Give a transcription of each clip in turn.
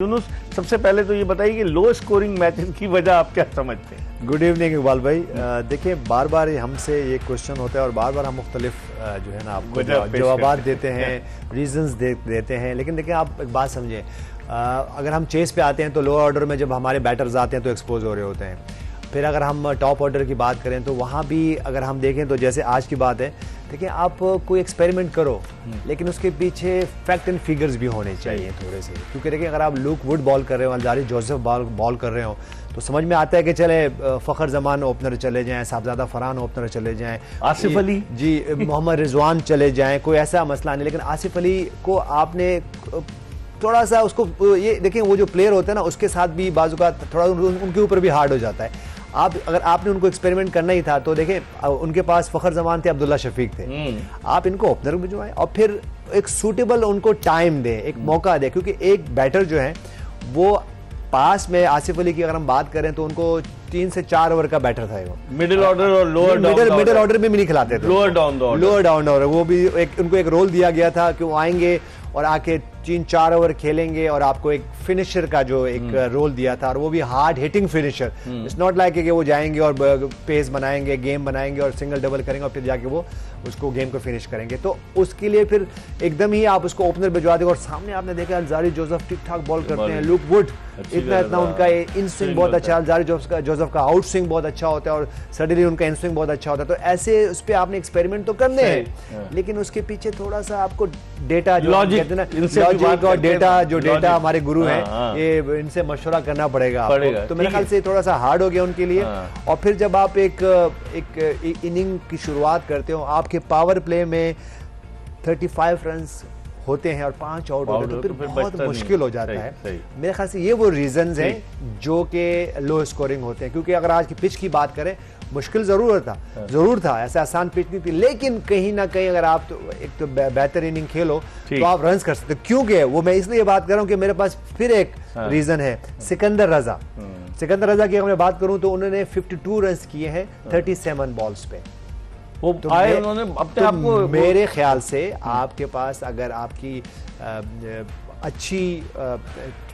यूनुस, सबसे पहले तो ये बताइए कि लो स्कोरिंग मैचेस की वजह आप क्या समझते हैं? गुड इवनिंग इकबाल भाई। देखिए बार बार हमसे ये क्वेश्चन होता है और बार बार हम मुख्तलिफ जो है ना आपको जवाब देते हैं, रीजंस देते हैं। लेकिन देखिए आप एक बात समझें, अगर हम चेस पे आते हैं तो लोअर ऑर्डर में जब हमारे बैटर्स आते हैं तो एक्सपोज हो रहे होते हैं। फिर अगर हम टॉप ऑर्डर की बात करें तो वहाँ भी अगर हम देखें तो जैसे आज की बात है, देखिए आप कोई एक्सपेरिमेंट करो लेकिन उसके पीछे फैक्ट एंड फिगर्स भी होने चाहिए थोड़े से। क्योंकि देखिए अगर आप लुक वुड बॉल कर रहे हो, अलजारी जोसेफ बॉल कर रहे हो तो समझ में आता है कि चले फ़खर जमान ओपनर चले जाएं, साहबजादा फरहान ओपनर चले जाएं, आसिफ अली जी मोहम्मद रिजवान चले जाएं, कोई ऐसा मसला नहीं। लेकिन आसिफ अली को आपने थोड़ा सा उसको ये देखें, वो जो प्लेयर होते हैं ना उसके साथ भी बाजू का थोड़ा उनके ऊपर भी हार्ड हो जाता है। आप अगर आपने उनको एक्सपेरिमेंट करना ही था तो देखें उनके पास फ़खर जमान थे, अब्दुल्ला शफीक थे, आप इनको ओपनर भिजवाएं और फिर एक सूटेबल उनको टाइम दें, एक मौका दें। क्योंकि एक बैटर जो है वो पास में आसिफ अली की अगर हम बात करें तो उनको 3 से 4 ओवर का बैटर था। वो मिडिल ऑर्डर और लोअर मिडिल ऑर्डर में भी नहीं खिलाते थे, लोअर डाउन ऑर्डर वो भी उनको एक रोल दिया गया था कि वो आएंगे और आके 3-4 ओवर खेलेंगे और आपको एक फिनिशर का जो एक रोल दिया था, और वो भी hard hitting finisher. It's not like कि वो जाएंगे और पेस बनाएंगे, गेम बनाएंगे और सिंगल डबल करेंगे और फिर जाके वो उसको गेम को फिनिश करेंगे। तो उसके लिए फिर एकदम ही आप उसको ओपनर भिजवा देंगे। और सामने आपने देखा अलजारी जोसेफ ठीक ठाक बॉल करते हैं, लुक वुड इतना उनका इन स्विंग बहुत अच्छा, अलजारी जोसेफ का आउट स्विंग बहुत अच्छा होता है और सडनली उनका इन स्विंग बहुत अच्छा होता है। तो ऐसे उस पर आपने एक्सपेरिमेंट तो करने हैं लेकिन उसके पीछे थोड़ा सा आपको डेटा जो और डेटा हमारे गुरु हैं, ये इनसे मशवरा करना पड़ेगा। तो मेरे ख्याल से थोड़ा सा हार्ड हो गया उनके लिए। और फिर जब आप एक इनिंग की शुरुआत करते हो, आपके पावर प्ले में 35 रन्स होते हैं और 5 आउट होते हैं तो फिर बहुत मुश्किल हो जाता है। मेरे ख्याल से ये वो रीजंस हैं जो कि लो स्कोरिंग होते हैं। क्योंकि अगर आज की पिच की बात करें, मुश्किल जरूर था, ऐसा आसान पिच नहीं थी, लेकिन कहीं ना कहीं अगर आप एक तो बेहतर इनिंग खेलो तो आप रन्स कर सकते हो। क्योंकि वो मैं इसलिए बात कर रहा हूँ कि मेरे पास फिर एक रीजन है, सिकंदर रजा की अगर मैं बात करूं तो उन्होंने 52 रन्स किए हैं 37 बॉल्स पे। वो तो आए उन्होंने अपने आप को, मेरे ख्याल से आपके पास अगर आपकी अच्छी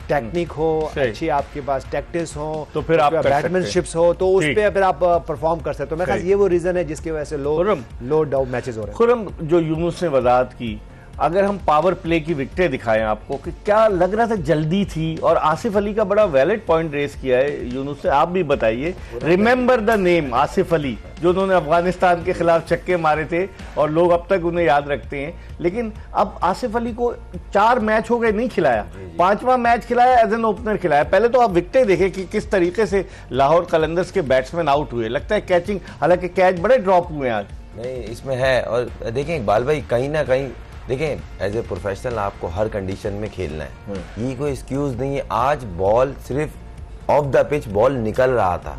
टेक्निक हो, अच्छी आपके पास टैक्टिस हो, तो फिर आप बैट्समैनशिप्स हो तो उस पे फिर आप परफॉर्म कर सकते हो। मेरे ख्याल ये वो रीजन है जिसकी वजह से लो डाउन मैचेस हो रहे हैं। खुरम, जो यूनुस ने वजाहत की, अगर हम पावर प्ले की विकेटें दिखाएं आपको कि क्या लग रहा था जल्दी थी, और आसिफ अली का बड़ा वैलिड पॉइंट रेस किया है यूनुस से, आप भी बताइए। Remember the name Asif Ali, जो उन्होंने अफगानिस्तान के खिलाफ छक्के मारे थे और लोग अब तक उन्हें याद रखते हैं। लेकिन अब आसिफ अली को 4 मैच हो गए नहीं खिलाया, 5वां मैच खिलाया, एज एन ओपनर खिलाया। पहले तो आप विकेटें देखें कि किस तरीके से लाहौर कलंदर्स के बैट्समैन आउट हुए। लगता है कैचिंग, हालांकि कैच बड़े ड्रॉप हुए आज। नहीं, इसमें है। और देखें इकबाल भाई, कहीं ना कहीं देखें एज ए प्रोफेशनल आपको हर कंडीशन में खेलना है, ये कोई एक्सक्यूज नहीं है। आज बॉल सिर्फ ऑफ द पिच बॉल निकल रहा था,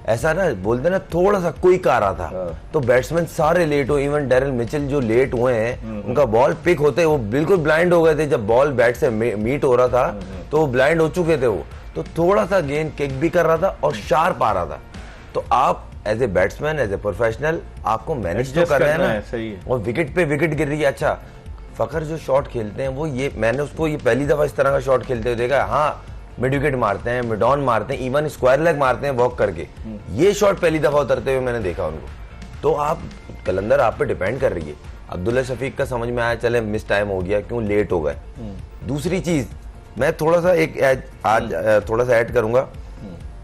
ऐसा ना बोलते ना थोड़ा सा क्विक आ रहा था तो बैट्समैन सारे लेट हो। इवन डेरिल मिचेल जो लेट हुए हैं, उनका बॉल पिक होते वो बिल्कुल ब्लाइंड हो गए थे। जब बॉल बैट से मीट हो रहा था तो वो ब्लाइंड हो चुके थे। वो तो थोड़ा सा गेंद किक भी कर रहा था और शार्प आ रहा था। तो आप as a batsman, as a professional आपको मैनेज तो कर रहे हैं ना, सही है। और विकेट पे विकेट गिर रही है। अच्छा, फखर जो शॉट खेलते हैं वो, ये मैंने उसको ये पहली दफा इस तरह का शॉट खेलते हुए देखा। हाँ, मिड विकेट मारते हैं, मिड ऑन मारते हैं, इवन स्क्वायर लेग मारते हैं वॉक करके। ये शॉट पहली दफा उतरते हुए मैंने देखा उनको। तो आप कलंदर आप पे डिपेंड कर रही है। अब्दुल्ला शफीक का समझ में आया, चले मिस टाइम हो गया, क्यों लेट हो गए। दूसरी चीज मैं थोड़ा सा थोड़ा सा ऐड करूंगा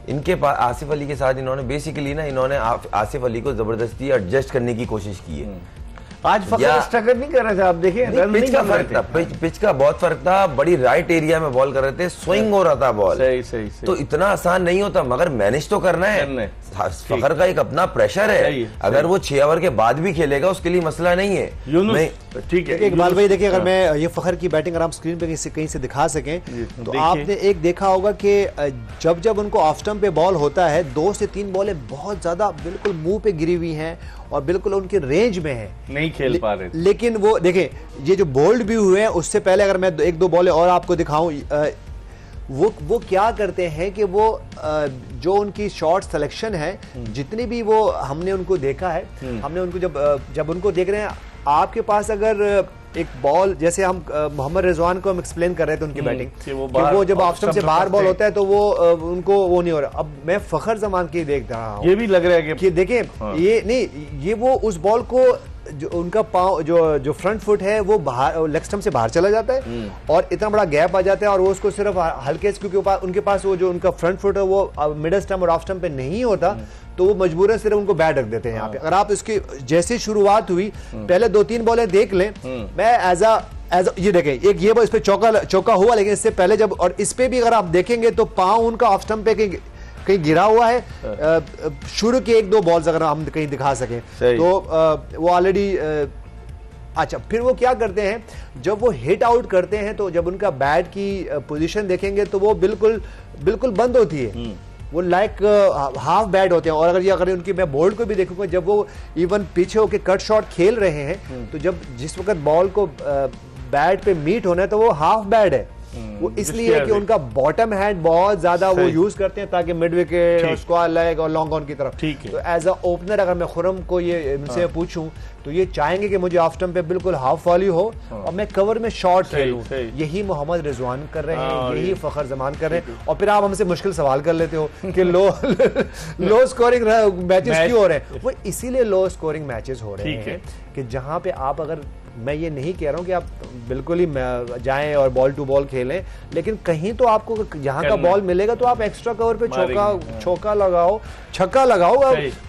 इनके पास। आसिफ अली के साथ इन्होंने बेसिकली ना, इन्होंने आसिफ अली को जबरदस्ती एडजस्ट करने की कोशिश की है। आज फखर स्ट्रगल नहीं कर रहे थे, आप देखिए पिच का फर्क था, पिच का बहुत फर्क था। बड़ी राइट एरिया में बॉल कर रहे थे, स्विंग हो रहा था बॉल। सही। तो इतना आसान नहीं होता, मगर मैनेज तो करना है। फखर का एक अपना प्रेशर है, अगर वो 6 ओवर के बाद भी खेलेगा उसके लिए मसला नहीं है। ठीक है इकबाल भाई, देखिए अगर मैं ये फखर की बैटिंग अगर आप स्क्रीन पे कहीं से दिखा सकें तो आपने एक देखा होगा कि जब उनको ऑफ स्टंप पे बॉल होता है, 2 से 3 बॉलें बहुत ज्यादा बिल्कुल मुंह पे गिरी हुई हैं और बिल्कुल उनके रेंज में है, नहीं खेल पा रहे। लेकिन वो देखें, ये जो बोल्ड भी हुए हैं उससे पहले अगर मैं 1-2 बॉलें और आपको दिखाऊं, वो क्या करते हैं कि वो जो उनकी शॉट सिलेक्शन है, जितनी भी वो हमने उनको देखा है, हमने उनको जब उनको देख रहे हैं, आपके पास अगर एक बॉल जैसे हम मोहम्मद रिजवान को हम एक्सप्लेन कर रहे थे उनकी बैटिंग कि वो जब ऑफ स्टंप से बाहर बॉल होता है तो वो उनको वो नहीं हो रहा। अब मैं फखर जमान की देख रहा हूँ, ये भी लग रहा है कि देखें ये नहीं, ये वो उस बॉल को जो उनका पाँव जो फ्रंट फुट है वो बाहर लेग स्टंप से बाहर चला जाता है और इतना बड़ा गैप आ जाता है और वो उसको सिर्फ हल्के से, क्योंकि उनके पास वो जो उनका फ्रंट फुट है वो मिडल स्टंप और ऑफ स्टंप पे नहीं होता, तो वो मजबूरन सिर्फ उनको बैट रख देते हैं यहाँ पे। अगर आप इसकी जैसे शुरुआत हुई पहले 2-3 बॉलें देख लें, मैं एज ये देखें, एक ये बॉल इस पे चौका हुआ, लेकिन इससे पहले जब, और इस पे भी अगर आप देखेंगे तो पाँव उनका ऑफ स्टंप पे कहीं गिरा हुआ है। शुरू के 1-2 बॉल्स अगर हम कहीं दिखा सकें तो वो ऑलरेडी अच्छा। फिर वो क्या करते हैं जब वो हिट आउट करते हैं तो जब उनका बैट की पोजीशन देखेंगे तो वो बिल्कुल बंद होती है, वो लाइक हाफ बैट होते हैं। और अगर उनकी मैं बोल्ड को भी देखूंगा, जब वो इवन पीछे होकर कट शॉट खेल रहे हैं तो जब जिस वक्त बॉल को बैट पे मीट होना है तो वो हाफ बैट है। वो इसलिए कि उनका बॉटम हैंड बहुत ज्यादा वो यूज करते हैं ताकि मिड विकेट, स्क्वायर लेग और लॉन्ग ऑन की तरफ। तो एज अ ओपनर अगर मैं खुरम को ये इनसे पूछूं तो ये चाहेंगे कि मुझे ऑफ स्टंप पे बिल्कुल हाफ वॉली हो और मैं कवर में शॉट खेलूं। यही मोहम्मद रिजवान कर रहे हैं, यही फखर जमान कर रहे हैं। और फिर आप हमसे मुश्किल सवाल कर लेते हो कि लो स्कोरिंग मैचेस क्यों हो रहे हैं। वो इसीलिए लो स्कोरिंग मैचेस हो रहे हैं कि जहां पे आप, अगर मैं ये नहीं कह रहा हूं कि आप बिल्कुल ही जाएं और बॉल टू बॉल खेलें, लेकिन कहीं तो आपको जहां का बॉल मिलेगा तो आप एक्स्ट्रा कवर पे चौका लगाओ, छक्का लगाओ।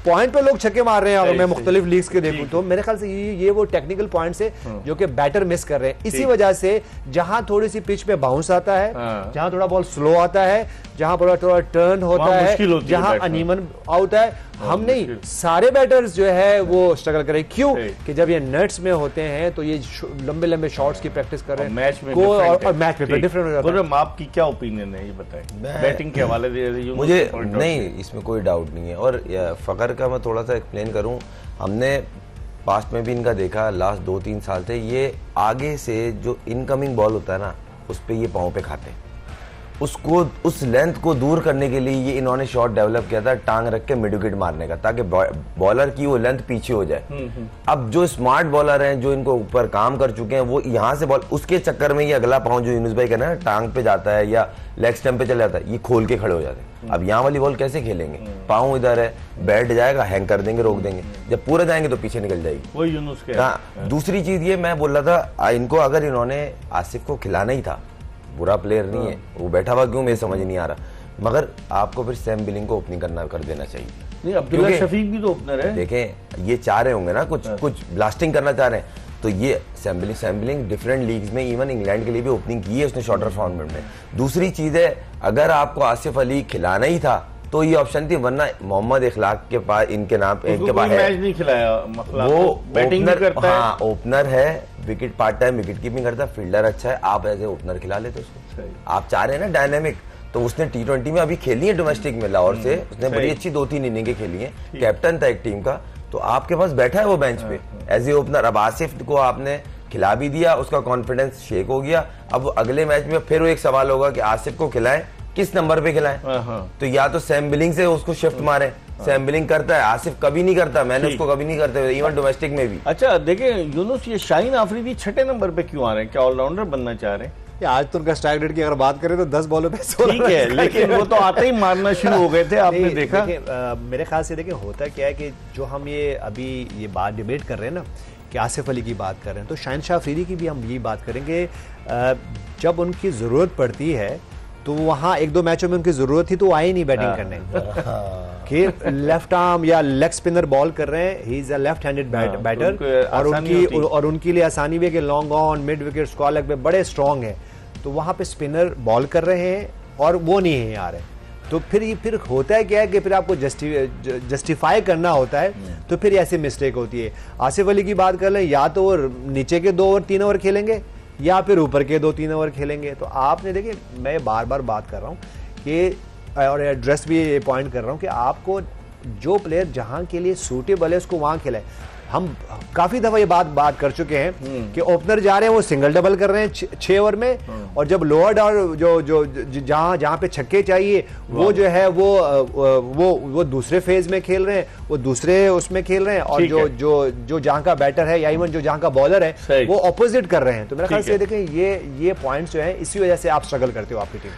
पॉइंट पे लोग छक्के मार रहे हैं अगर मैं मुख्तलिफ लीग्स के देखूं तो मेरे ख्याल से ये वो टेक्निकल पॉइंट्स है जो कि बैटर मिस कर रहे हैं। इसी वजह से जहां थोड़ी सी पिच पे बाउंस आता है, जहां थोड़ा बॉल स्लो आता है, जहां थोड़ा टर्न होता है, जहां अनइवन आउट है, हम नहीं, सारे बैटर्स जो है वो स्ट्रगल कर रहे हैं। क्यों कि जब ये नेट्स में होते हैं तो ये लंबे लंबे शॉट्स की प्रैक्टिस कर रहे हैं, मैच में और मैच में डिफरेंट हो जाता है। आपकी क्या ओपिनियन है ये बताएं बैटिंग के हवाले से? मुझे नहीं, इसमें कोई डाउट नहीं है। और फकर का मैं थोड़ा सा एक्सप्लेन करूं, हमने पास्ट में भी इनका देखा, लास्ट 2-3 साल से ये आगे से जो इनकमिंग बॉल होता है ना उस पर ये पाँव पे खाते हैं, उसको उस लेंथ को दूर करने के लिए ये इन्होंने शॉट डेवलप किया था टांग रख के मिड विकेट मारने का, ताकि बॉलर की वो लेंथ पीछे हो जाए। अब जो स्मार्ट बॉलर हैं जो इनको ऊपर काम कर चुके हैं वो यहाँ से बॉल, उसके चक्कर में ये अगला पाँव जो यूनुस भाई कहना है टांग पे जाता है या लेग स्टंप पे चला जाता है, ये खोल के खड़े हो जाते हैं। अब यहाँ वाली बॉल कैसे खेलेंगे? पाँव इधर है, बैठ जाएगा, हैंग कर देंगे, रोक देंगे, जब पूरे जाएंगे तो पीछे निकल जाएगी। वही यूनुस के। हाँ, दूसरी चीज ये मैं बोल रहा था, इनको अगर इन्होंने आसिफ को खिलाना ही था, बुरा प्लेयर नहीं है वो, बैठा हुआ क्यों मुझे समझ नहीं आ रहा, मगर आपको फिर सैम बिलिंग को ओपनिंग कर देना चाहिए। नहीं, अब्दुल्ला शफीक भी तो ओपनर है। देखें ये चाह रहे होंगे ना कुछ ब्लास्टिंग करना चाह रहे हैं, तो ये सैम बिलिंग डिफरेंट लीग्स में, इवन इंग्लैंड के लिए भी ओपनिंग की है उसने शॉर्टर फॉर्मेट में। दूसरी चीज है, अगर आपको आसिफ अली खिलाना ही था तो ये ऑप्शन थी, वरना मोहम्मद इखलाक के पास इनके नाम इनके पास है, मैच नहीं खिलाया, मतलब वो बैटिंग करता है। हाँ, ओपनर है, विकेट पार्टनर है, विकेट कीपिंग करता है, फील्डर अच्छा है, आप एज ए ओपनर खिला लेते उसको। आप चाह रहे हैं ना डायनेमिक, तो उसने T20 में अभी खेली है डोमेस्टिक में लाहौर से, उसने बड़ी अच्छी 2-3 इनिंगे खेली है, कैप्टन था एक टीम का, तो आपके पास बैठा है वो बेंच पे एज ए ओपनर। अब आसिफ को आपने खिला भी दिया, उसका कॉन्फिडेंस शेक हो गया, अब अगले मैच में फिर वो एक सवाल होगा कि आसिफ को खिलाएं, किस नंबर पे खिलाएं? तो या तो सैम बिलिंग से उसको शिफ्ट मारे, सैम बिलिंग करता है, आसिफ कभी नहीं करता, मैंने उसको कभी नहीं करते, इवन डोमेस्टिक में भी। अच्छा देखें यूनुस, ये शाहीन आफरीदी 6ठे नंबर पे क्यों आ रहे हैं? क्या ऑलराउंडर बनना चाह रहे हैं? आज तो उनका स्ट्राइक रेट की अगर बात करें तो 10 बॉलों पे 16 ठीक है, लेकिन वो तो आते ही मारना शुरू हो गए थे, आपने देखा। मेरे ख्याल से देखिए होता क्या है कि जो हम ये अभी ये बात डिबेट कर रहे हैं ना कि आसिफ अली की बात कर रहे हैं, तो शाहीन शाह अफरीदी की भी हम यही बात करेंगे। जब उनकी जरूरत पड़ती है तो वहाँ 1-2 मैचों में उनकी जरूरत थी तो आए नहीं बैटिंग करने कि लेफ्ट आर्म या लेग स्पिनर बॉल कर रहे हैं, he is a left handed batter, और उनके लिए आसानी भी है कि long on, mid wicket, square leg पे बड़े स्ट्रांग है, तो वहाँ पे स्पिनर बॉल कर रहे हैं और वो नहीं है आ रहे, तो फिर होता है क्या है कि फिर आपको जस्टिफाई करना होता है, तो फिर ऐसी मिस्टेक होती है। आसिफ अली की बात कर लें, या तो वो नीचे के 2 ओवर 3 ओवर खेलेंगे या फिर ऊपर के 2-3 ओवर खेलेंगे। तो आपने देखिए, मैं बार बार बात कर रहा हूँ कि, और एड्रेस भी पॉइंट कर रहा हूँ कि आपको जो प्लेयर जहाँ के लिए सूटेबल है उसको वहाँ खिलाए। हम काफी दफा ये बात कर चुके हैं कि ओपनर जा रहे हैं वो सिंगल डबल कर रहे हैं 6 ओवर में, और जब लोअर और जो जहां पे छक्के चाहिए वो जो है वो दूसरे फेज में खेल रहे हैं, वो दूसरे उसमें खेल रहे हैं, और जो जहां का बैटर है या इवन जो जहां का बॉलर है वो ऑपोजिट कर रहे हैं। तो मेरा ख्याल से देखें ये पॉइंट्स जो है इसी वजह से आप स्ट्रगल करते हो आपकी टीम।